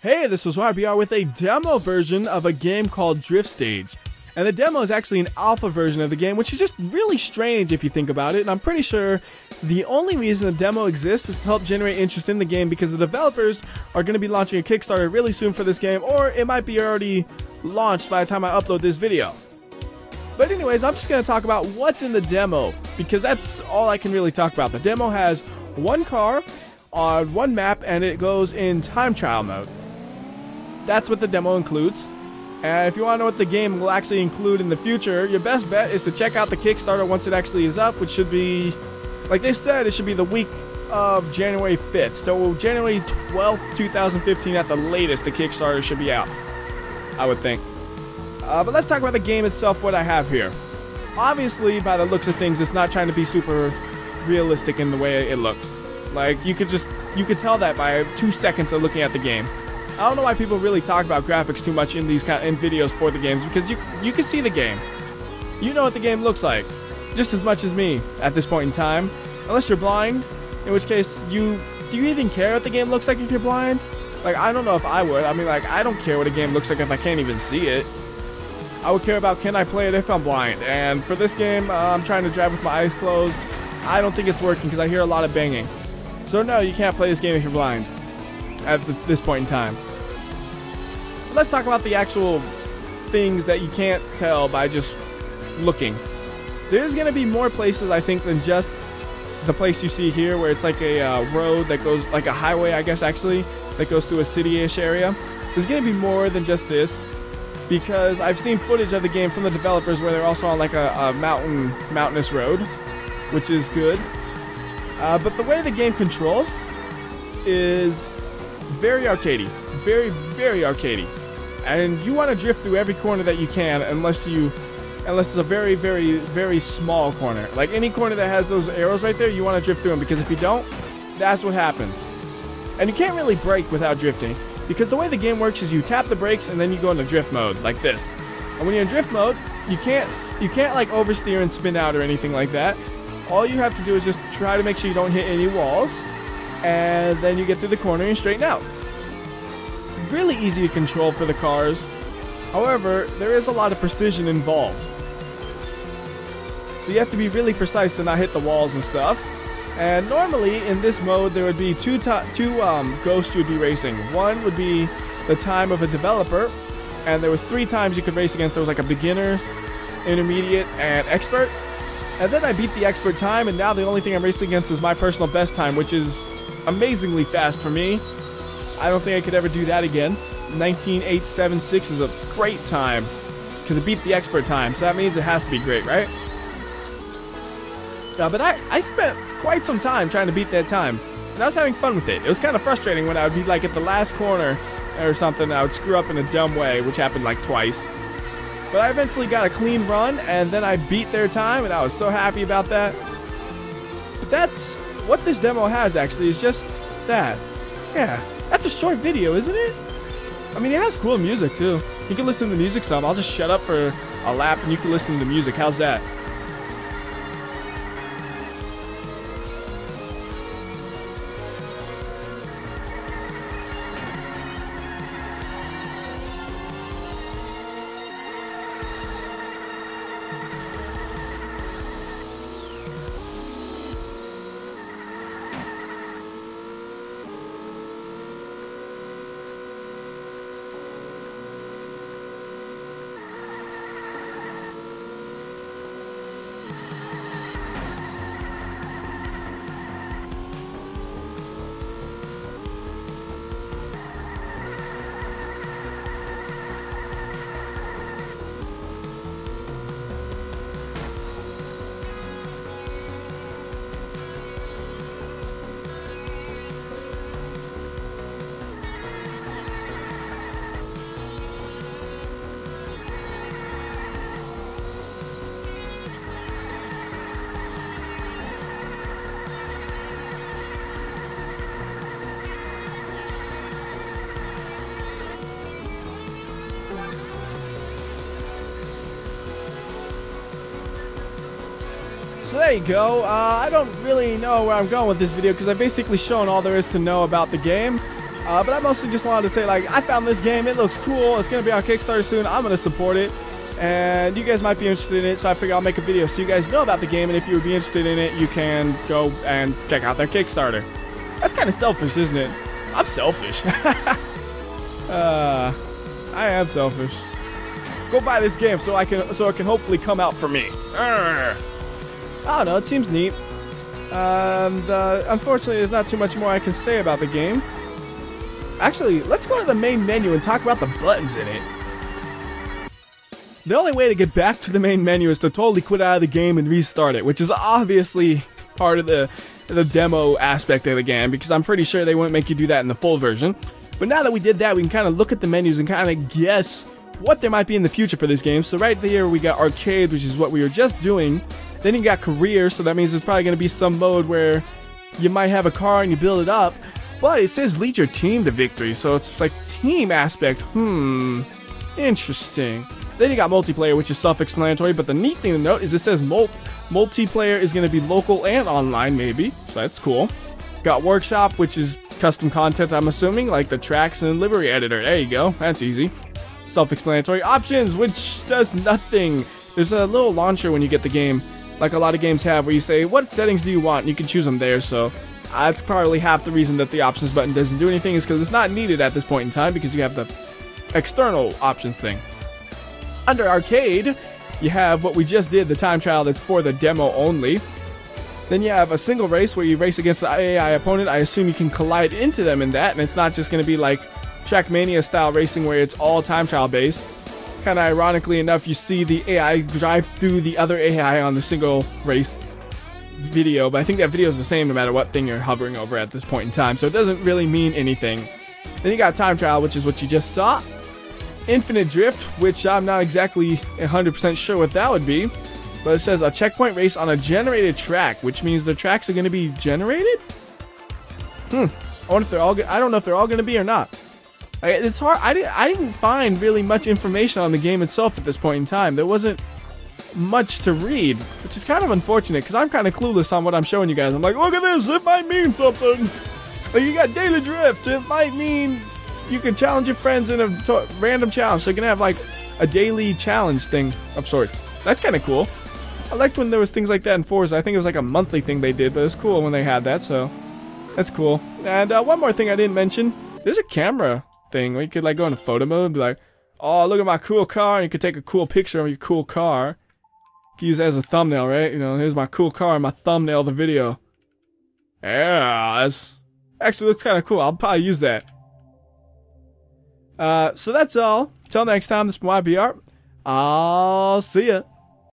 Hey, this is WhyBeAre with a demo version of a game called Drift Stage. And the demo is actually an alpha version of the game, which is just really strange if you think about it. And I'm pretty sure the only reason the demo exists is to help generate interest in the game because the developers are going to be launching a Kickstarter really soon for this game, or it might be already launched by the time I upload this video. But anyways, I'm just going to talk about what's in the demo, because that's all I can really talk about. The demo has one car on one map, and it goes in time trial mode. That's what the demo includes. And if you want to know what the game will actually include in the future, your best bet is to check out the Kickstarter once it actually is up, which should be, like they said, it should be the week of January 5th. So January 12th, 2015 at the latest, the Kickstarter should be out, I would think. But let's talk about the game itself, what I have here. Obviously, by the looks of things, it's not trying to be super realistic in the way it looks. Like, you could tell that by 2 seconds of looking at the game. I don't know why people really talk about graphics too much in these in videos for the games, because you can see the game. You know what the game looks like, just as much as me at this point in time. Unless you're blind, in which case do you even care what the game looks like if you're blind? Like, I don't know if I would. I mean, like, I don't care what a game looks like if I can't even see it. I would care about, can I play it if I'm blind? And for this game, I'm trying to drive with my eyes closed. I don't think it's working because I hear a lot of banging. So no, you can't play this game if you're blind at this point in time. Let's talk about the actual things that you can't tell by just looking. There's going to be more places, I think, than just the place you see here, where it's like a road that goes, like a highway, I guess, actually, that goes through a city-ish area. There's going to be more than just this, because I've seen footage of the game from the developers where they're also on like a mountainous road, which is good. But the way the game controls is very arcadey, very arcadey, and you want to drift through every corner that you can, unless it's a very small corner. Like any corner that has those arrows right there, you want to drift through them, because if you don't, that's what happens. And you can't really brake without drifting, because the way the game works is you tap the brakes and then you go into drift mode like this. And when you're in drift mode, you can't like oversteer and spin out or anything like that. All you have to do is just try to make sure you don't hit any walls, and then you get through the corner and straighten out. Really easy to control for the cars. However, there is a lot of precision involved. So you have to be really precise to not hit the walls and stuff. And normally in this mode there would be two ghosts you would be racing. One would be the time of a developer, and there was 3 times you could race against. There was like a beginner's, intermediate, and expert. And then I beat the expert time, and now the only thing I'm racing against is my personal best time, which is amazingly fast for me. I don't think I could ever do that again. 19.876 is a great time, because it beat the expert time, so that means it has to be great, right? But I spent quite some time trying to beat that time, and I was having fun with it. It was kind of frustrating when I would be like at the last corner or something, I would screw up in a dumb way, which happened like twice. But I eventually got a clean run, and then I beat their time, and I was so happy about that. But that's what this demo has, actually, is just that. Yeah, that's a short video, isn't it? I mean, it has cool music, too. You can listen to the music some. I'll just shut up for a lap, and you can listen to the music. How's that? So there you go. I don't really know where I'm going with this video, because I've basically shown all there is to know about the game. But I mostly just wanted to say, like, I found this game, it looks cool, it's gonna be on Kickstarter soon, I'm gonna support it, and you guys might be interested in it, so I figured I'll make a video so you guys know about the game, and if you would be interested in it, you can go and check out their Kickstarter. That's kind of selfish, isn't it? I'm selfish. I am selfish. Go buy this game so it can hopefully come out for me. I don't know, it seems neat. And unfortunately, there's not too much more I can say about the game. Actually, let's go to the main menu and talk about the buttons in it. The only way to get back to the main menu is to totally quit out of the game and restart it, which is obviously part of the demo aspect of the game, because I'm pretty sure they wouldn't make you do that in the full version. But now that we did that, we can kind of look at the menus and kind of guess what there might be in the future for this game. So right here we got arcade, which is what we were just doing. Then you got career, so that means there's probably going to be some mode where you might have a car and you build it up. But it says lead your team to victory, so it's like team aspect. Interesting. Then you got multiplayer, which is self-explanatory, but the neat thing to note is it says multiplayer is going to be local and online, maybe, so that's cool. Got workshop, which is custom content, I'm assuming, like the tracks and livery editor. There you go, that's easy. Self-explanatory. Options, which does nothing. There's a little launcher when you get the game, like a lot of games have, where you say, what settings do you want? And you can choose them there, so that's probably half the reason that the options button doesn't do anything, is because it's not needed at this point in time, because you have the external options thing. Under arcade, you have what we just did, the time trial that's for the demo only. Then you have a single race where you race against the AI opponent. I assume you can collide into them in that, and it's not just going to be like Trackmania style racing where it's all time trial based. Kind of ironically enough, you see the AI drive through the other AI on the single race video, but I think that video is the same no matter what thing you're hovering over at this point in time, so it doesn't really mean anything. Then you got time trial, which is what you just saw. Infinite drift, which I'm not exactly 100% sure what that would be, but it says a checkpoint race on a generated track, which means the tracks are going to be generated? I wonder if they're all. I don't know if they're all going to be or not. It's hard. I didn't find really much information on the game itself at this point in time. There wasn't much to read, which is kind of unfortunate because I'm kind of clueless on what I'm showing you guys. I'm like, look at this, it might mean something. Like, you got daily drift, it might mean you can challenge your friends in a random challenge, so you can have like a daily challenge thing of sorts. That's kind of cool. I liked when there was things like that in Forza. I think it was like a monthly thing they did, but it's cool when they had that, so that's cool. And one more thing I didn't mention, there's a camera thing where you could like go into photo mode and be like, oh, look at my cool car, and you could take a cool picture of your cool car. You can use that as a thumbnail, right? You know, here's my cool car and my thumbnail of the video. Yeah, that's actually looks kind of cool. I'll probably use that. So that's all. Till next time, this is WhyBeAre. I'll see ya.